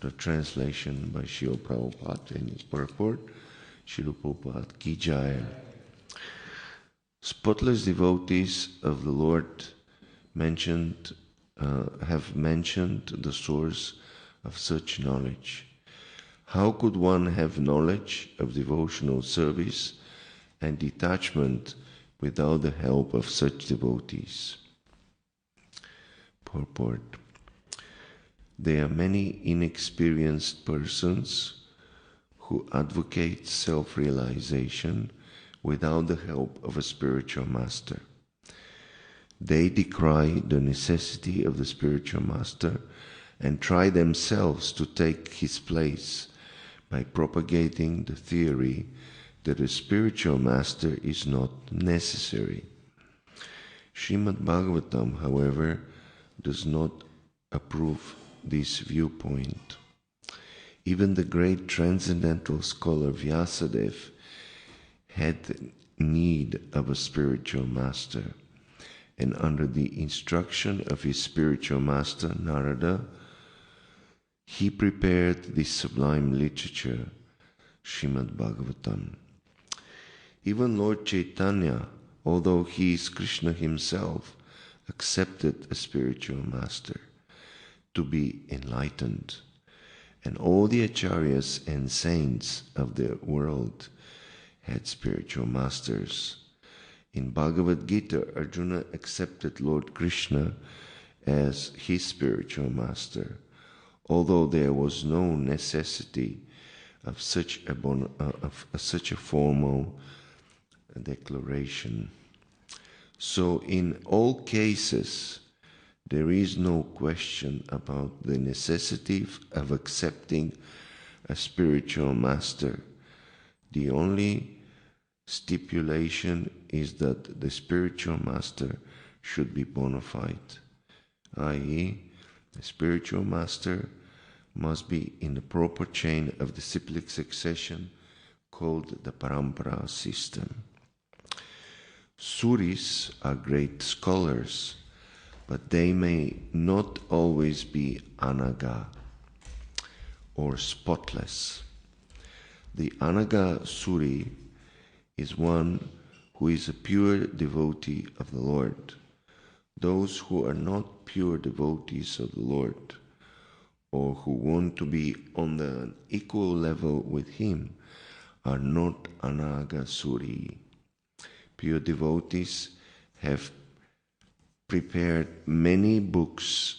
The translation by Srila Prabhupada in his purport, Srila Prabhupada Ki Jai. Spotless devotees of the Lord have mentioned the source of such knowledge. How could one have knowledge of devotional service and detachment without the help of such devotees? Purport. There are many inexperienced persons who advocate self-realization without the help of a spiritual master. They decry the necessity of the spiritual master and try themselves to take his place by propagating the theory that a spiritual master is not necessary. Srimad Bhagavatam, however, does not approve this viewpoint. Even the great transcendental scholar Vyasadeva had need of a spiritual master, and under the instruction of his spiritual master Narada, he prepared this sublime literature, Srimad Bhagavatam. Even Lord Chaitanya, although he is Krishna himself, accepted a spiritual master to be enlightened, and all the acharyas and saints of the world had spiritual masters. In Bhagavad Gita, Arjuna accepted Lord Krishna as his spiritual master, although there was no necessity of such a formal declaration. So in all cases, there is no question about the necessity of accepting a spiritual master. The only stipulation is that the spiritual master should be bona fide, i.e., the spiritual master must be in the proper chain of disciplic succession called the parampara system. Suris are great scholars, but they may not always be anaga or spotless. The anaga suri is one who is a pure devotee of the Lord. Those who are not pure devotees of the Lord, or who want to be on the equal level with him, are not anaga suri. Pure devotees have prepared many books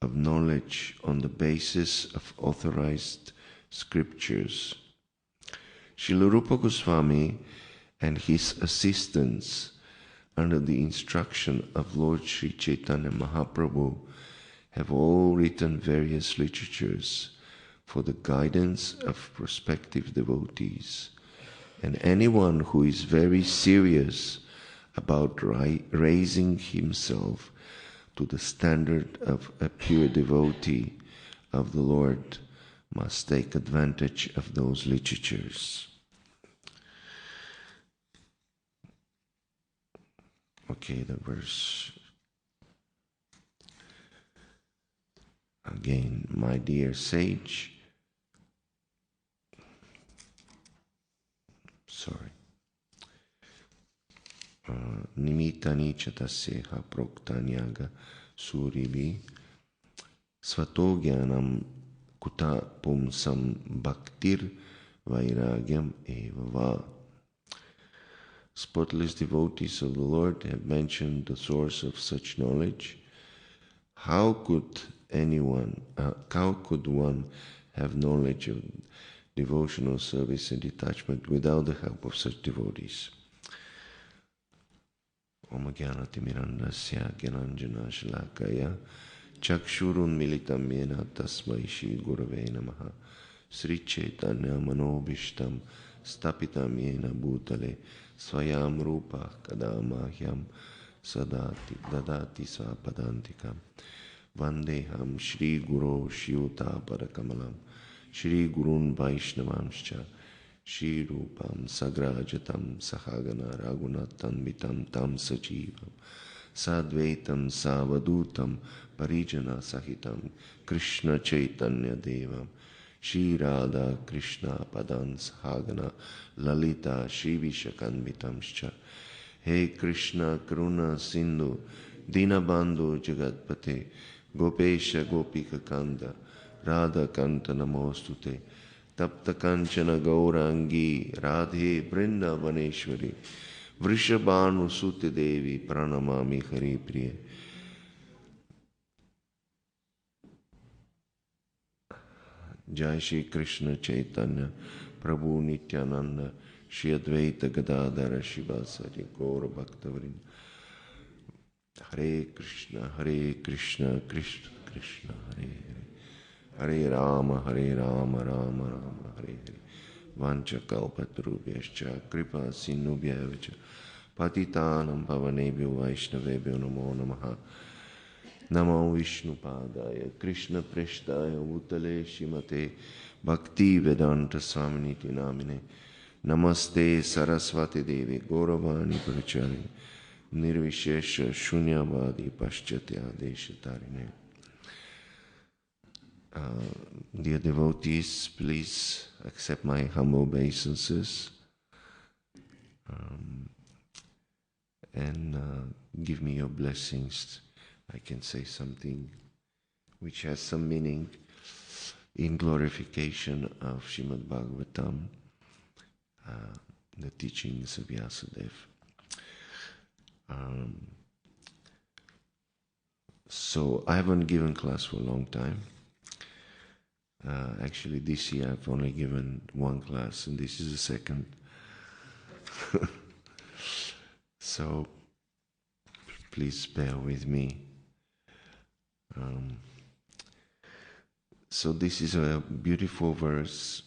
of knowledge on the basis of authorized scriptures. Srila Rupa Goswami and his assistants, under the instruction of Lord Sri Chaitanya Mahaprabhu, have all written various literatures for the guidance of prospective devotees. And anyone who is very serious about raising himself to the standard of a pure devotee of the Lord must take advantage of those literatures. Okay, the verse again. My dear sage, nimitani chatasyeha proktanyaga suribi svatogyanam kuta pumsam bhaktir vairagyam evava. Spotless devotees of the Lord have mentioned the source of such knowledge. How could one have knowledge of devotional service and detachment without the help of such devotees? Om Jnanatimirandasya Gyananjana Shalakaya Chakshurun Militam Yena Tasmai Shri Gurave Namaha Sri Chaitanya Manobishtam Stapitam Yena Bhutale Swayam Rupa Kadamahyam Sadati Dadati Svapadantikam Vandeham Shri Guru Shyuta Parakamalam Shri Gurun Vaishnavamscha Shri Rupam Sagrajatam Sahagana Raghunathan Vitam Tam Sajivam Sadvaitam Savadutam Parijana Sahitam Krishna Chaitanya Devam Shri Radha Krishna Padan Sahagana Lalita Shri Vishakanvitamscha. He Krishna Karuna Sindhu Dinabandhu Jagatpate Gopesha Gopika Kanda Radha Kanta Namostute Tapta Kanchana Gaurangi Radhe Vrindavaneshwari Vrishabhanu Sute Devi Pranamami Hari Priya. Jai Shri Krishna Chaitanya Prabhu Nityananda Shri Advaita Gadadhara Shivasari Gaura Bhaktavrinda. Hare Krishna Krishna Krishna Hare Hare Hare Rama Rama Rama Hare Hare Vancha Kalpatarubhyascha Kripa Sinubhyavacha Patitanam Pavanebhyo Vaishnavebhyo Namo Namaha. Namo Vishnu Padaya Krishna Preshtaya Bhutale Shimate Bhakti Vedanta Swaminiti Namine Namaste Saraswati Devi Gauravani Prachari Nirvishesha Shunyavadi Paschatya Deshatarine. Dear devotees, please accept my humble obeisances and give me your blessings. I can say something which has some meaning in glorification of Srimad Bhagavatam, the teachings of Vyasadeva. So I haven't given class for a long time. Actually, this year I've only given one class, and this is the second. So please bear with me. So this is a beautiful verse,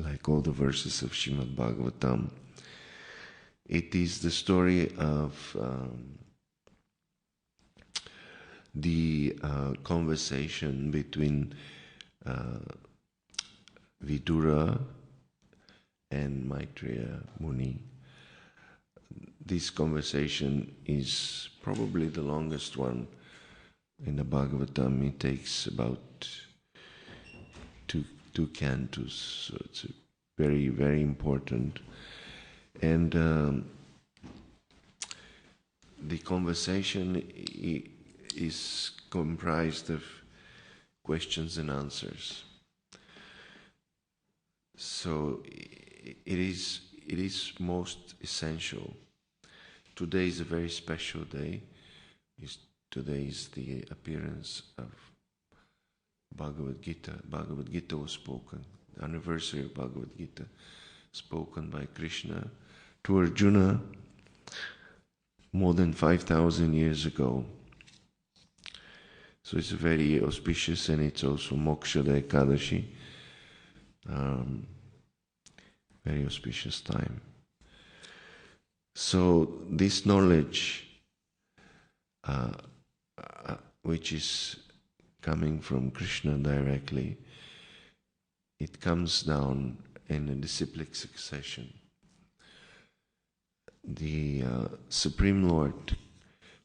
like all the verses of Srimad Bhagavatam. It is the story of the conversation between Vidura and Maitreya Muni. This conversation is probably the longest one in the Bhagavatam. It takes about two cantos, so it's very, very important. And the conversation is comprised of questions and answers. So it is most essential. Today is a very special day. Today is the appearance of Bhagavad Gita. Bhagavad Gita was spoken, the anniversary of Bhagavad Gita, spoken by Krishna to Arjuna more than 5,000 years ago. So it's very auspicious, and it's also Moksha Ekadashi, very auspicious time. So this knowledge, which is coming from Krishna directly, it comes down in a disciplic succession. The Supreme Lord,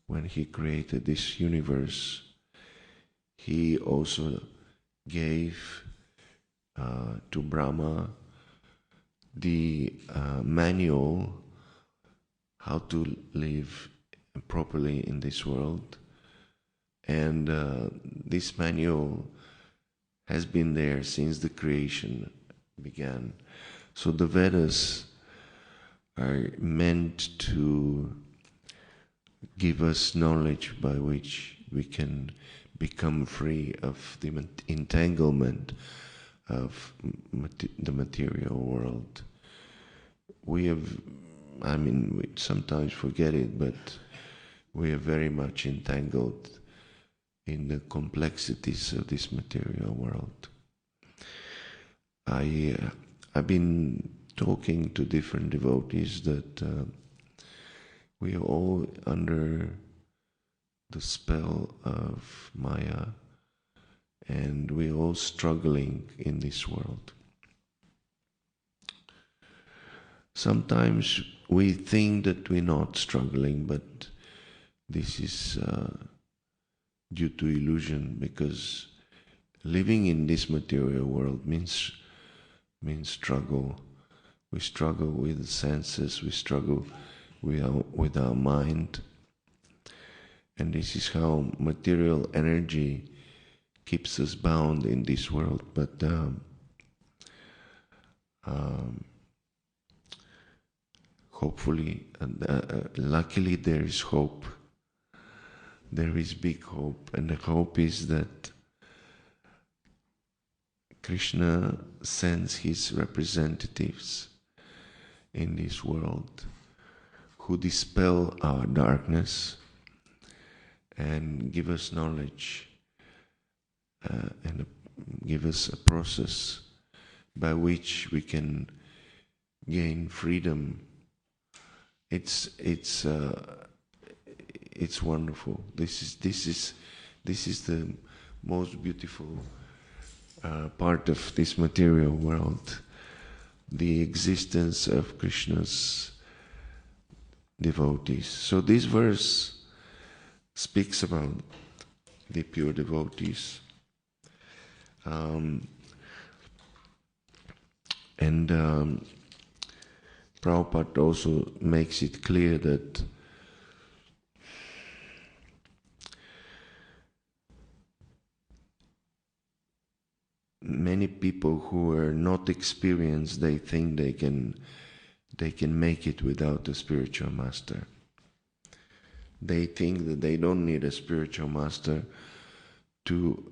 when He created this universe, He also gave to Brahma the manual how to live properly in this world. And this manual has been there since the creation began. So the Vedas are meant to give us knowledge by which we can become free of the entanglement of the material world. We sometimes forget it, but we are very much entangled in the complexities of this material world. I've been talking to different devotees that we are all under the spell of Maya, and we're all struggling in this world. Sometimes we think that we're not struggling, but this is due to illusion, because living in this material world means struggle. We struggle with the senses, we struggle with our mind, and this is how material energy keeps us bound in this world. But hopefully, luckily, there is hope. There is big hope, and the hope is that Krishna sends his representatives in this world who dispel our darkness and give us knowledge and give us a process by which we can gain freedom. It's wonderful. This is the most beautiful part of this material world, the existence of Krishna's devotees. So this verse speaks about the pure devotees. Prabhupada also makes it clear that many people who are not experienced, they think they can make it without a spiritual master. They think that they don't need a spiritual master to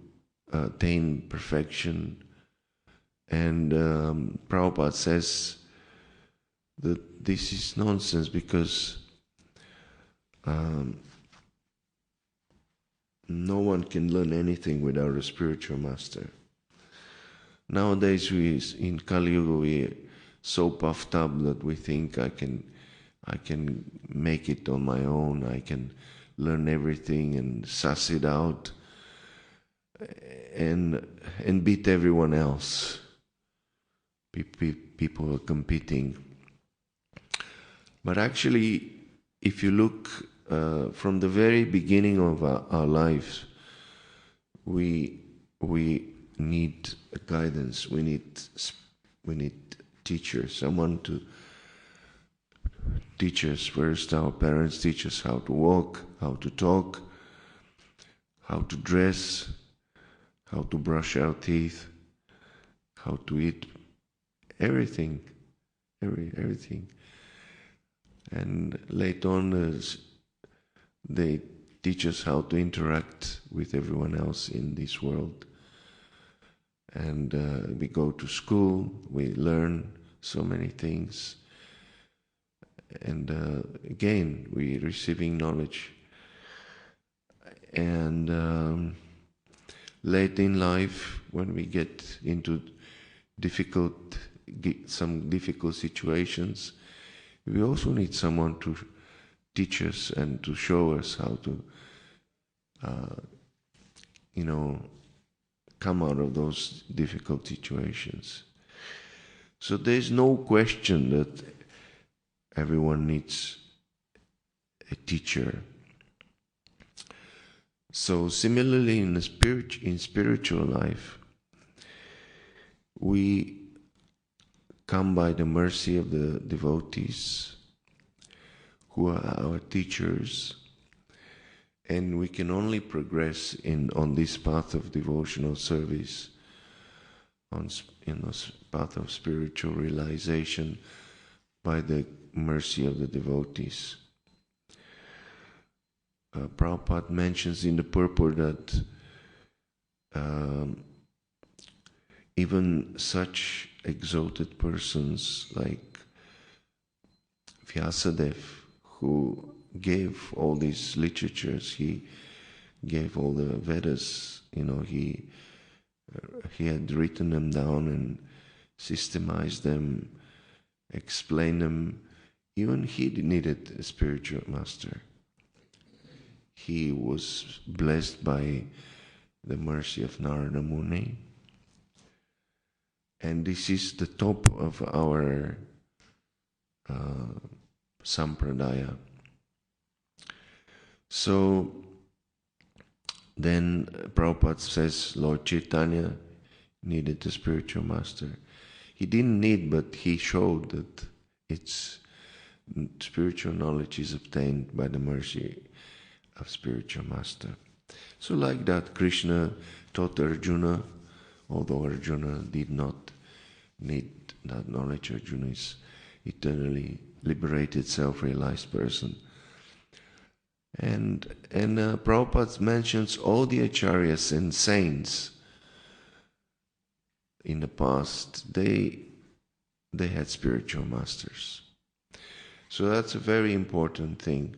attain perfection. And Prabhupada says that this is nonsense, because no one can learn anything without a spiritual master. Nowadays, in Kali Yuga, we're so puffed up that we think I can make it on my own. I can learn everything and suss it out and beat everyone else. People are competing. But actually, if you look from the very beginning of our lives, we need guidance. We need teachers, someone to teach us. First, our parents teach us how to walk, how to talk, how to dress, how to brush our teeth, how to eat, everything. And later on, they teach us how to interact with everyone else in this world. And we go to school, we learn so many things. And again, we're receiving knowledge. And late in life, when we get into some difficult situations, we also need someone to teach us and to show us how to, come out of those difficult situations. So there's no question that everyone needs a teacher. So similarly, in spiritual life, we come by the mercy of the devotees who are our teachers, and we can only progress on this path of devotional service, in this path of spiritual realization, by the mercy of the devotees. Prabhupada mentions in the purport that even such exalted persons like Vyasadeva, who gave all these literatures, he gave all the Vedas, he had written them down and systemized them, explained them. Even he needed a spiritual master. He was blessed by the mercy of Narada Muni. And this is the top of our sampradaya. So then Prabhupada says Lord Chaitanya needed a spiritual master. He didn't need, but he showed that it's spiritual knowledge is obtained by the mercy of spiritual master. So like that, Krishna taught Arjuna, although Arjuna did not need that knowledge. Arjuna is eternally liberated, self-realized person. And Prabhupada mentions all the acharyas and saints in the past. They had spiritual masters. So that's a very important thing.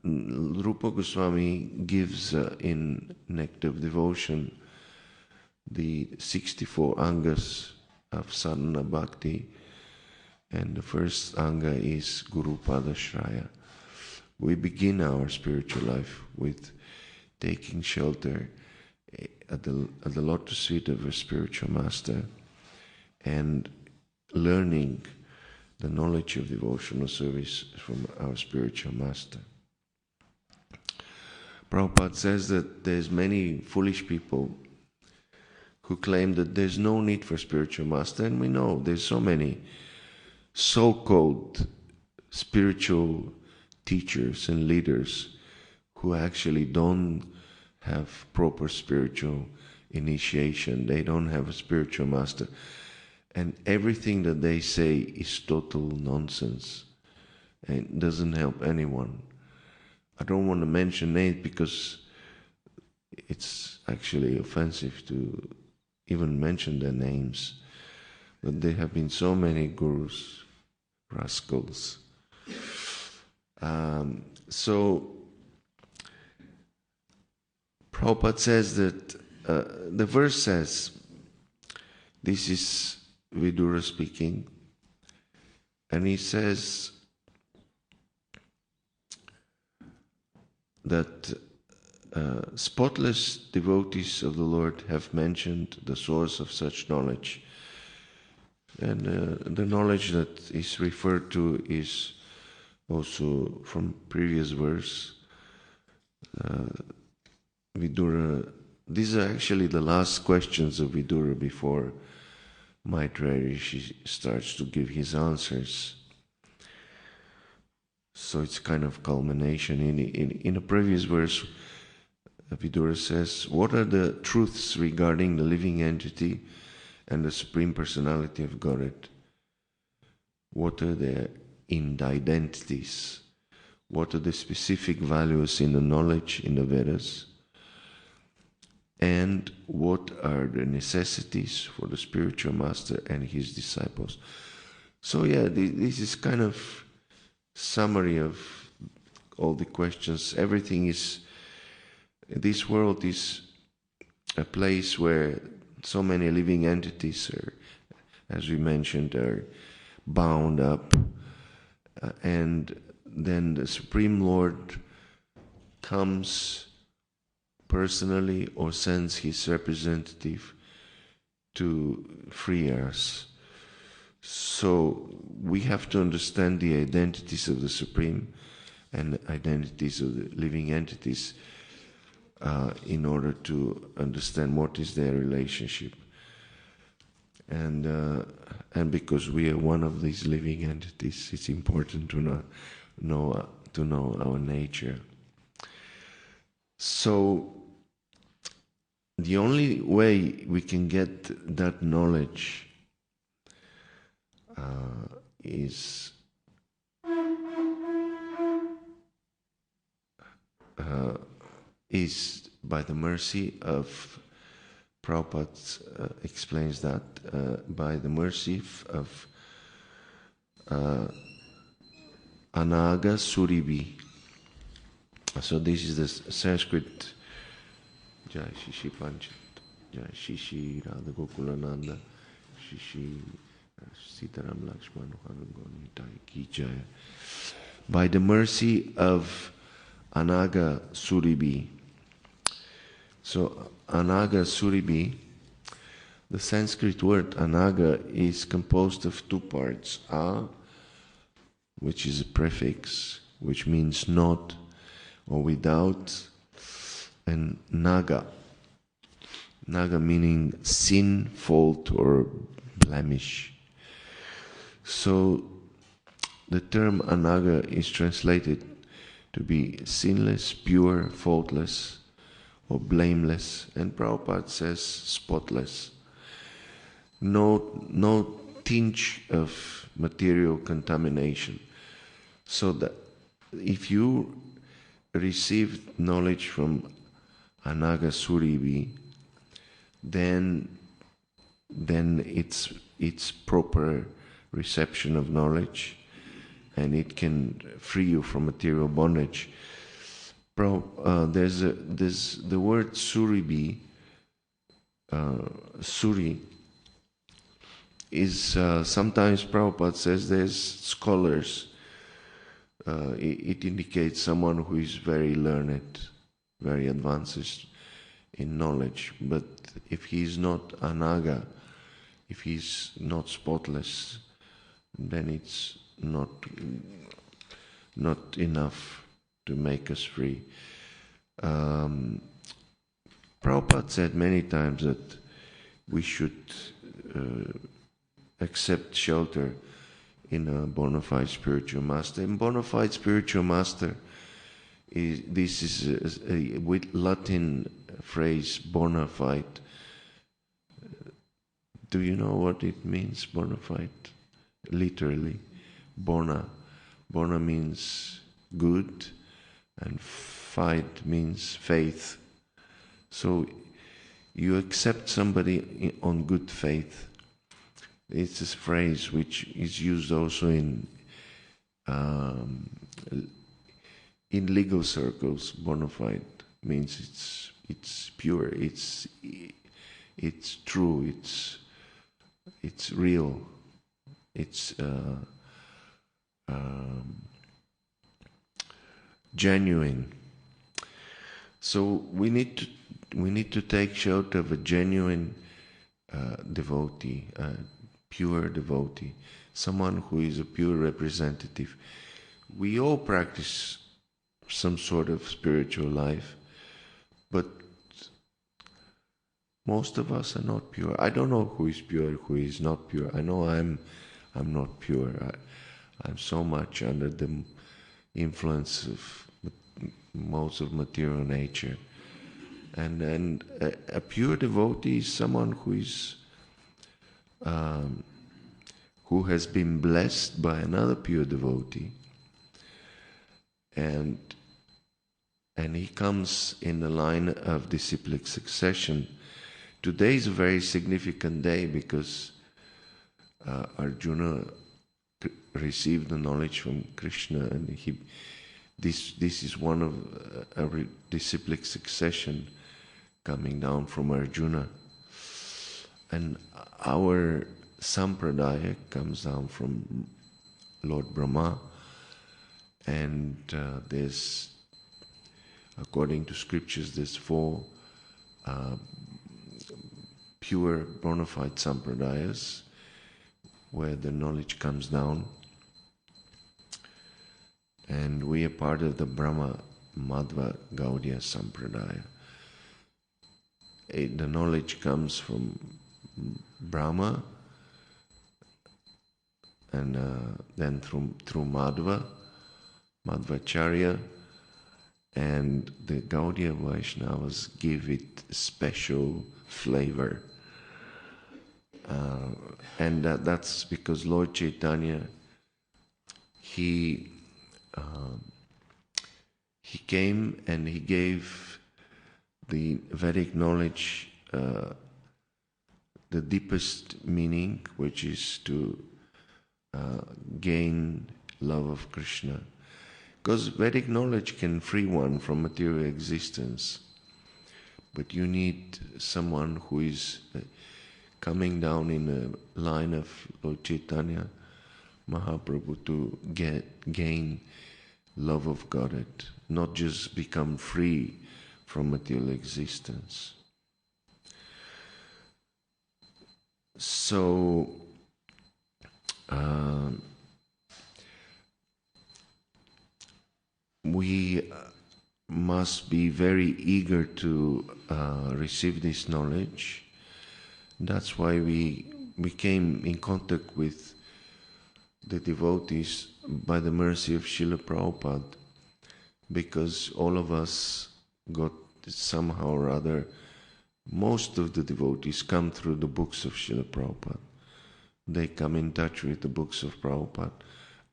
Rupa Goswami gives in Nectar of Devotion the 64 angas of sadhana bhakti, and the first anga is Guru Padashraya. We begin our spiritual life with taking shelter at the lotus feet of a spiritual master and learning the knowledge of devotional service from our spiritual master. Prabhupada says that there's many foolish people who claim that there's no need for spiritual master, and we know there's so many so-called spiritual teachers and leaders who actually don't have proper spiritual initiation. They don't have a spiritual master. And everything that they say is total nonsense and doesn't help anyone. I don't want to mention names because it's actually offensive to even mention their names. But there have been so many gurus, rascals. So Prabhupada says that the verse says, this is Vidura speaking, and he says that spotless devotees of the Lord have mentioned the source of such knowledge. And the knowledge that is referred to is also from previous verse. Vidura, these are actually the last questions of Vidura before Maitreya Rishi starts to give his answers. So it's kind of culmination. In a previous verse, Vidura says, what are the truths regarding the living entity and the Supreme Personality of Godhead? What are their identities? What are the specific values in the knowledge in the Vedas? And what are the necessities for the spiritual master and his disciples? So yeah, this is kind of summary of all the questions. Everything is, this world is a place where so many living entities are, as we mentioned, are bound up. And then the Supreme Lord comes personally or sends his representative to free us. So we have to understand the identities of the Supreme and the identities of the living entities in order to understand what is their relationship. And because we are one of these living entities, it's important to know our nature. So the only way we can get that knowledge is by the mercy of Prabhupada explains that by the mercy of Anaga Suribi. So this is the Sanskrit. Jai Shishi Panchat, Jai Shishi Radha Gokulananda, Shishi Sitaram Lakshman Hanugonitai Ki Jaya. By the mercy of Anaga Suribi. So Anaga Suribi, the Sanskrit word Anaga is composed of two parts. A, which is a prefix, which means not or without, and naga. Naga meaning sin, fault, or blemish. So the term anaga is translated to be sinless, pure, faultless, or blameless, and Prabhupada says spotless. No tinge of material contamination. So that if you receive knowledge from Anaga Suribi, then it's proper reception of knowledge, and it can free you from material bondage. There's the word Suribi. Suri is sometimes Prabhupada says there's scholars. It indicates someone who is very learned, very advanced in knowledge. But if he's not anaga, if he's not spotless, then it's not enough to make us free. Prabhupada said many times that we should accept shelter in a bona fide spiritual master. And bona fide spiritual master is a with Latin phrase bona fide. Do you know what it means, bona fide? Literally, bona means good, and fide means faith. So you accept somebody on good faith. It's a phrase which is used also in legal circles. Bona fide means it's pure, it's true, it's real, it's genuine. So we need to take shelter of a genuine devotee, pure devotee, someone who is a pure representative. We all practice some sort of spiritual life, but most of us are not pure. I don't know who is pure, who is not pure. I know I'm not pure. I'm so much under the influence of modes of material nature. And a pure devotee is someone who is who has been blessed by another pure devotee, and he comes in the line of disciplic succession. Today is a very significant day because Arjuna received the knowledge from Krishna, and this is one of a disciplic succession coming down from Arjuna. And our sampradaya comes down from Lord Brahma, and there's, according to scriptures, there's 4 pure bona fide sampradayas where the knowledge comes down, and we are part of the Brahma Madhva Gaudiya Sampradaya. The knowledge comes from Brahma, and then through Madhvacharya, and the Gaudiya Vaishnavas give it special flavor. And that's because Lord Chaitanya, he came and he gave the Vedic knowledge the deepest meaning, which is to gain love of Krishna. Because Vedic knowledge can free one from material existence, but you need someone who is coming down in the line of Lord Chaitanya Mahaprabhu to gain love of Godhead, not just become free from material existence. So we must be very eager to receive this knowledge. That's why we came in contact with the devotees by the mercy of Srila Prabhupada, because all of us got somehow or other, most of the devotees come through the books of Srila Prabhupada. They come in touch with the books of Prabhupada.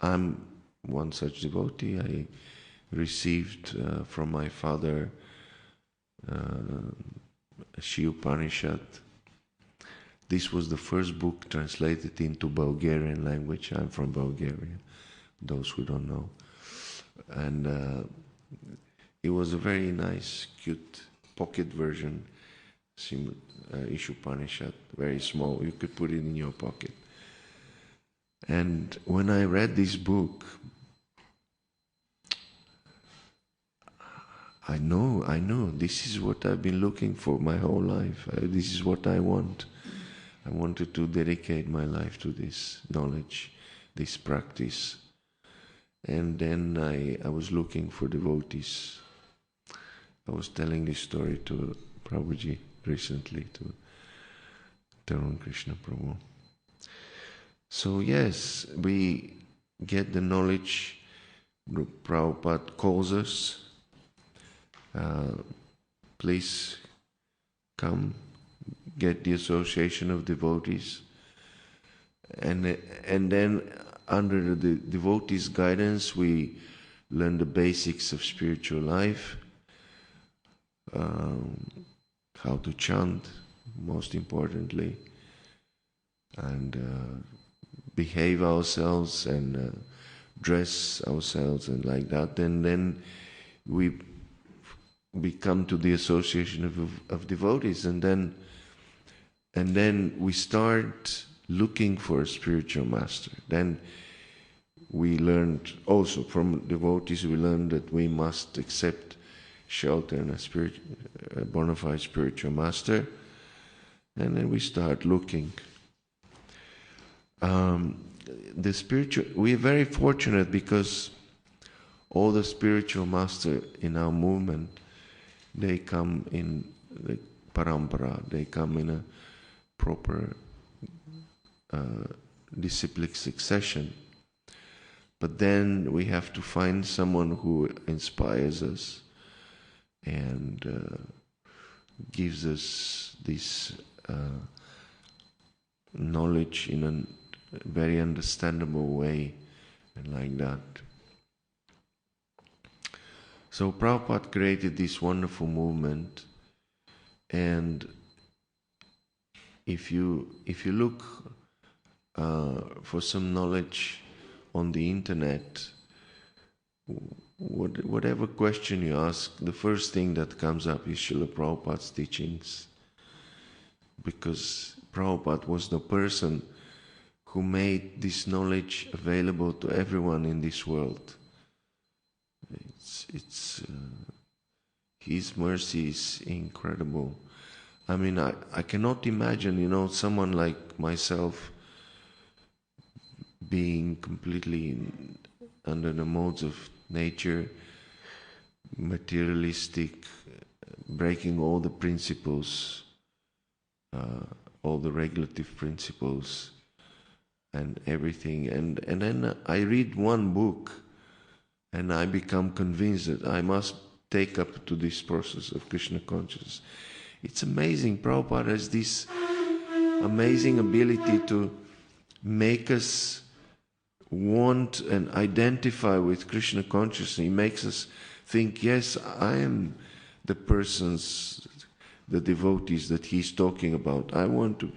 I'm one such devotee. I received from my father Shi Upanishad. This was the first book translated into Bulgarian language. I'm from Bulgaria, those who don't know. And it was a very nice, cute pocket version, Ish Upanishad, very small. You could put it in your pocket. And when I read this book, I know, this is what I've been looking for my whole life. This is what I want. I wanted to dedicate my life to this knowledge, this practice. And then I was looking for devotees. I was telling this story to Prabhuji recently, to Tarun Krishna Prabhu. So yes, we get the knowledge. Prabhupada calls us. Please come, get the association of devotees. And then under the devotees' guidance, we learn the basics of spiritual life, how to chant, most importantly, and behave ourselves and dress ourselves and like that. And then we come to the association of devotees, and then we start looking for a spiritual master. Then we learned also from devotees, we learned that we must accept shelter in a bona fide spiritual master, and then we start looking. We are very fortunate because all the spiritual masters in our movement, they come in the parampara, they come in a proper disciplic succession. But then we have to find someone who inspires us and gives us this knowledge in a very understandable way, and like that. So Prabhupada created this wonderful movement, and if you look for some knowledge on the internet, whatever question you ask, the first thing that comes up is Srila Prabhupada's teachings, because Prabhupada was the person who made this knowledge available to everyone in this world. His mercy is incredible. I mean, I cannot imagine, someone like myself being completely under the modes of nature, materialistic, breaking all the principles, all the regulative principles and everything. And then I read one book and I become convinced that I must take up to this process of Krishna consciousness. It's amazing. Prabhupada has this amazing ability to make us want and identify with Krishna consciousness. He makes us think, yes, I am the persons, the devotees that he's talking about. I want to.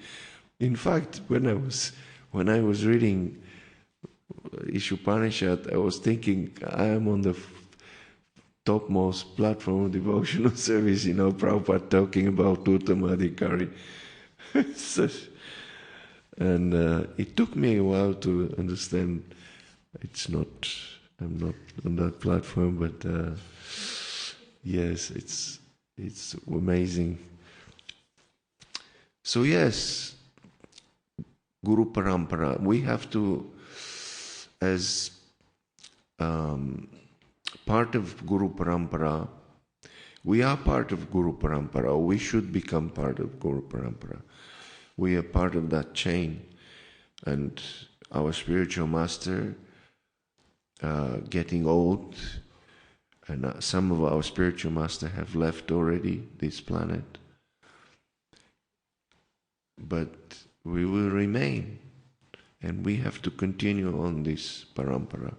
In fact, when I was reading Ish Upanishad, I was thinking I am on the topmost platform of devotional service, Prabhupada talking about Uttamadhikari. And it took me a while to understand I'm not on that platform, but yes, it's amazing. So yes, Guru Parampara, we have to, as part of Guru Parampara. We are part of Guru Parampara, or we should become part of Guru Parampara. We are part of that chain, and our spiritual master getting old, and some of our spiritual master have left already this planet, but we will remain, and we have to continue on this parampara.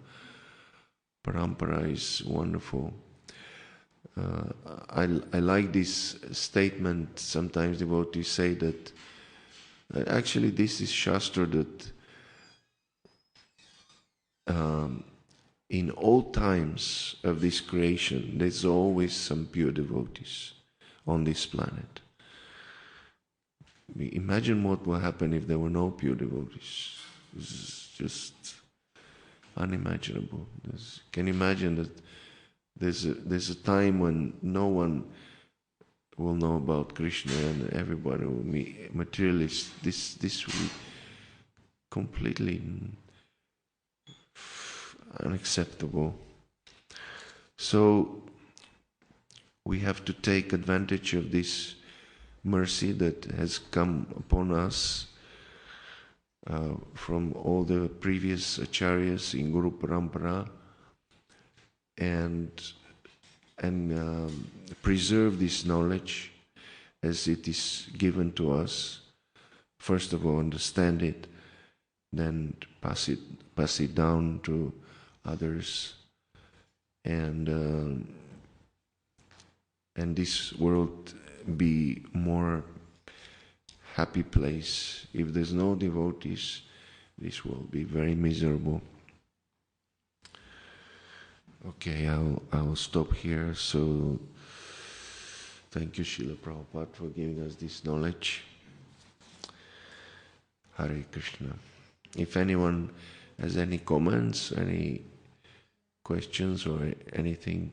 Parampara is wonderful. I like this statement. Sometimes devotees say that actually this is Shastra, that in all times of this creation, there's always some pure devotees on this planet. Imagine what will happen if there were no pure devotees. It's just unimaginable. Can you imagine that there's a time when no one will know about Krishna and everybody will be materialists. This will be completely unacceptable. So we have to take advantage of this mercy that has come upon us from all the previous acharyas in Guru Parampara, and preserve this knowledge as it is given to us. First of all, understand it, then pass it down to others, and this world be more happy place. If there's no devotees, this will be very miserable. Okay, I'll stop here. So thank you, Srila Prabhupada, for giving us this knowledge. Hare Krishna. If anyone has any comments, any questions, or anything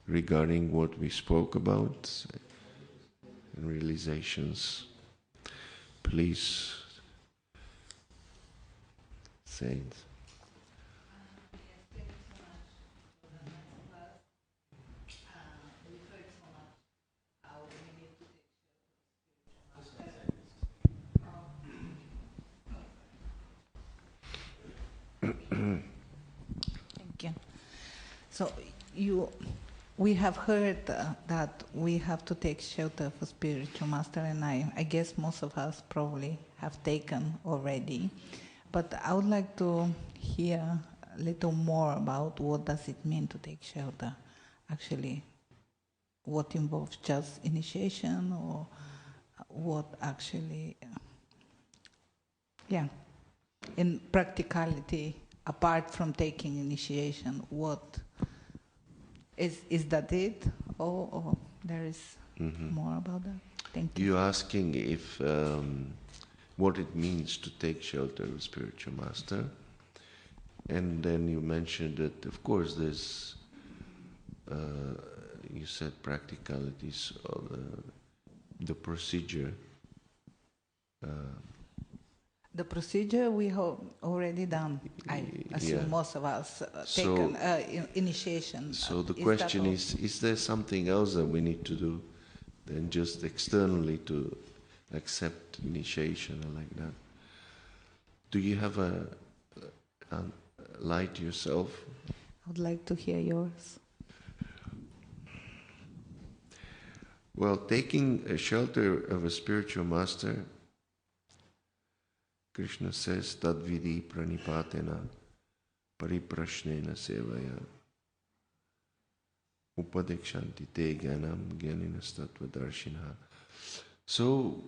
regarding what we spoke about and realizations, please say it. Thank you. So we have heard that we have to take shelter for spiritual master, and I guess most of us probably have taken already. But I would like to hear a little more about what does it mean to take shelter. Actually, what involves just initiation, or what actually, in practicality, apart from taking initiation, what is that it, or there is more about that? Thank you. You're asking if what it means to take shelter of spiritual master, and then you mentioned that of course there's you said practicalities of the procedure. The procedure we have already done. I assume most of us taken initiation. So the question is there something else that we need to do than just externally to accept initiation or like that? Do you have a light yourself? I would like to hear yours. Well, taking a shelter of a spiritual master, Krishna says, Tadvidi pranipatena pariprashnena sevaya upadekshanti te gyanam gyaninastatvadarshina. So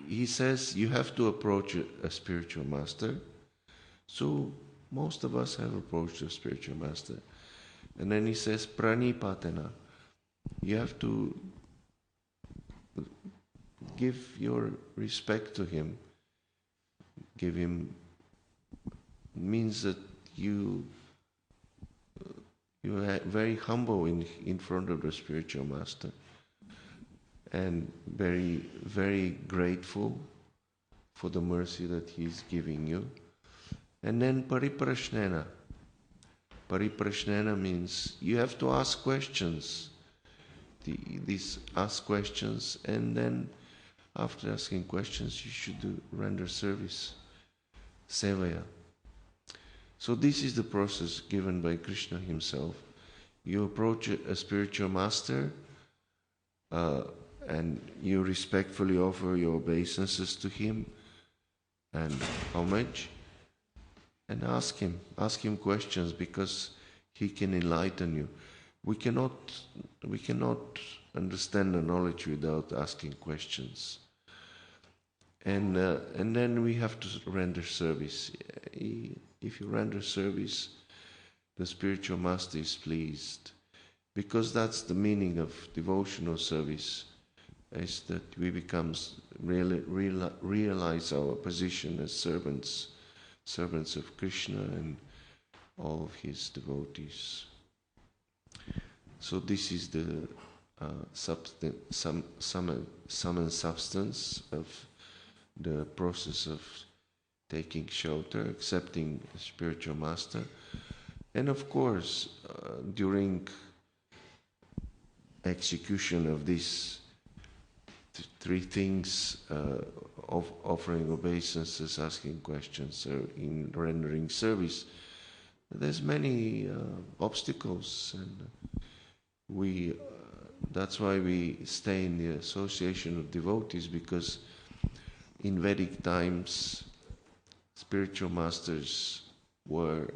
he says you have to approach a spiritual master. So most of us have approached a spiritual master. And then he says pranipatena. You have to give your respect to him. Give him means that you are very humble in front of the spiritual master, and very, very grateful for the mercy that he's giving you. And then pariprashnena, Pariprashnena means you have to ask questions. These ask questions, and then after asking questions, you should render service, sevaya. So this is the process given by Krishna himself. You approach a spiritual master, and you respectfully offer your obeisances to him and homage, and ask him questions, because he can enlighten you. We cannot understand the knowledge without asking questions. And then we have to render service. If you render service, the spiritual master is pleased, because that's the meaning of devotional service, is that we realize our position as servants of Krishna and all of his devotees. So this is the sum and substance of the process of taking shelter, accepting a spiritual master. And of course, during execution of these three things, of offering obeisances, asking questions, or in rendering service, there's many obstacles, and that's why we stay in the association of devotees, because in Vedic times, spiritual masters were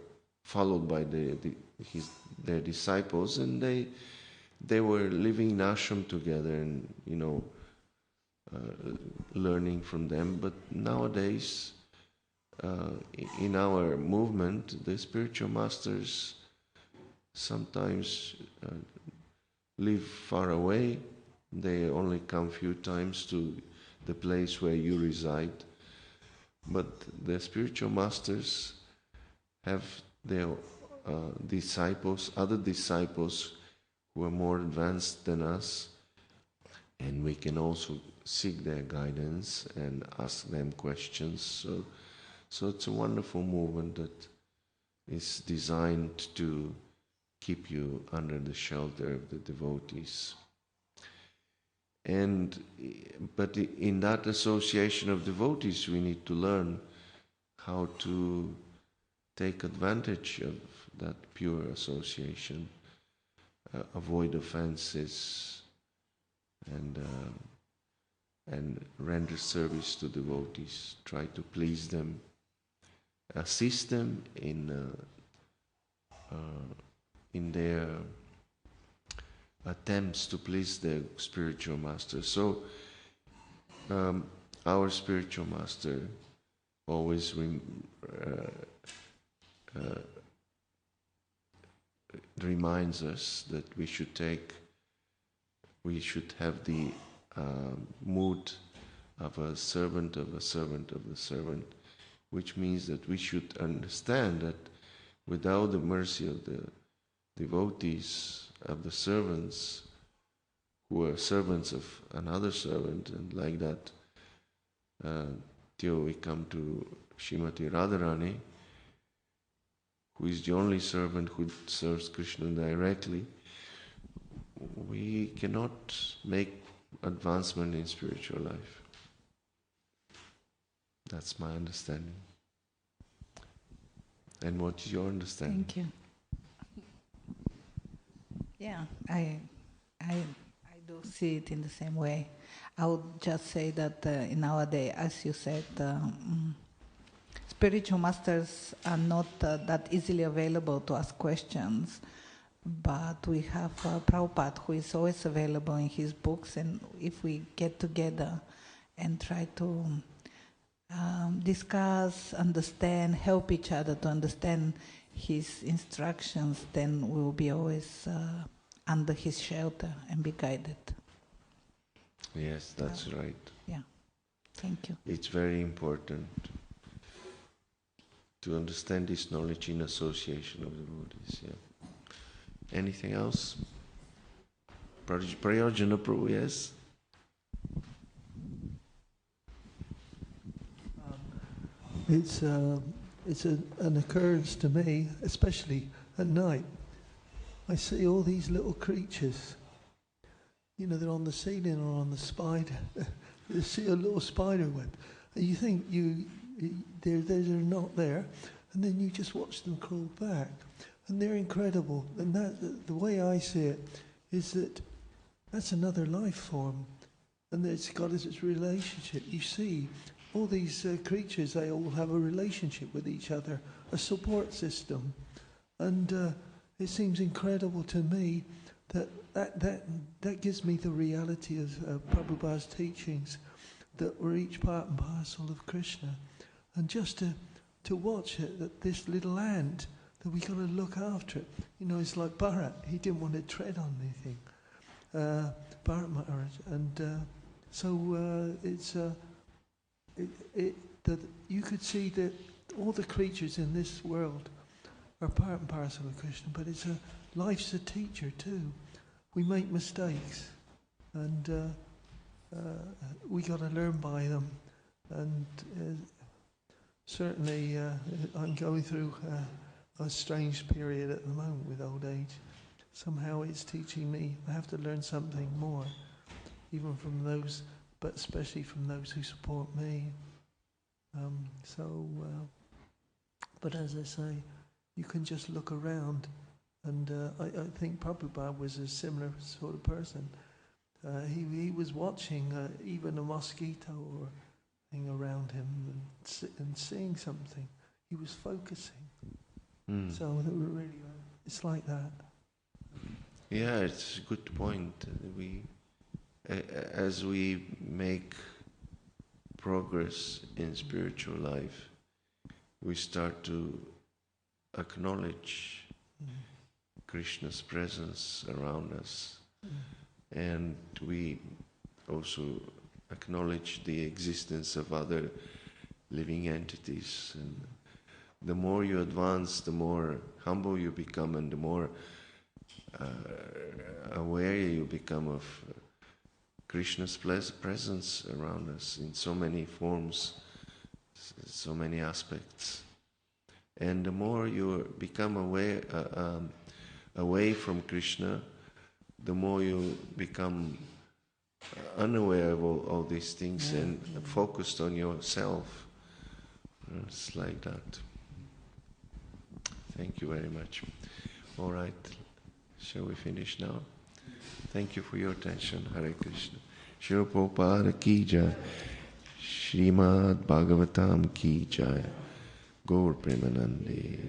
followed by their disciples, and they were living in ashram together, and learning from them. But nowadays, in our movement, the spiritual masters sometimes live far away. They only come few times to the place where you reside. But the spiritual masters have their disciples, other disciples who are more advanced than us, and we can also seek their guidance and ask them questions. So it's a wonderful movement that is designed to keep you under the shelter of the devotees. But in that association of devotees, we need to learn how to take advantage of that pure association, avoid offenses, and render service to devotees. Try to please them, assist them in their attempts to please their spiritual master. So our spiritual master always reminds us that we should have the mood of a servant of a servant of the servant, which means that we should understand that without the mercy of the devotees, of the servants, who are servants of another servant, and like that, till we come to Srimati Radharani, who is the only servant who serves Krishna directly, we cannot make advancement in spiritual life. That's my understanding. And what is your understanding? Thank you. Yeah, I do see it in the same way. I would just say that in our day, as you said, spiritual masters are not that easily available to ask questions, but we have Prabhupada, who is always available in his books, and if we get together and try to discuss, understand, help each other to understand his instructions, then we will be always under his shelter and be guided. Yes, that's right. Yeah, thank you. It's very important to understand this knowledge in association of devotees. Yeah. Anything else? Prayojana Prabhu, yes? It's an occurrence to me, especially at night, I see all these little creatures. You know, they're on the ceiling or on the spider. You see a little spider web, and you think they're not there, and then you just watch them crawl back, and they're incredible. And that, the way I see it, is that that's another life form, and it's got its relationship. You see, all these creatures, they all have a relationship with each other, a support system, and it seems incredible to me that gives me the reality of Prabhupada's teachings, that we're each part and parcel of Krishna, and just to watch it, that this little ant, that we got to look after it. You know, it's like Bharat. He didn't want to tread on anything. Bharat Maharaj, and so it's that you could see that all the creatures in this world are part and parcel of Krishna, but life's a teacher too. We make mistakes, and we got to learn by them. And certainly, I'm going through a strange period at the moment with old age. Somehow it's teaching me I have to learn something more, even from those, but especially from those who support me. But as I say, you can just look around, and I think Prabhupada was a similar sort of person. He was watching even a mosquito or thing around him and seeing something. He was focusing. So really, it's like that. Yeah, it's a good point. As we make progress in spiritual life, we start to acknowledge Krishna's presence around us, and we also acknowledge the existence of other living entities. And the more you advance, the more humble you become, and the more aware you become of Krishna's presence around us in so many forms, so many aspects. And the more you become away from Krishna, the more you become unaware of all these things and focused on yourself. It's like that. Thank you very much. All right, shall we finish now? Thank you for your attention. Hare Krishna. Srila Prabhupada ki jai. Srimad Bhagavatam ki jai. Gaur Premanande.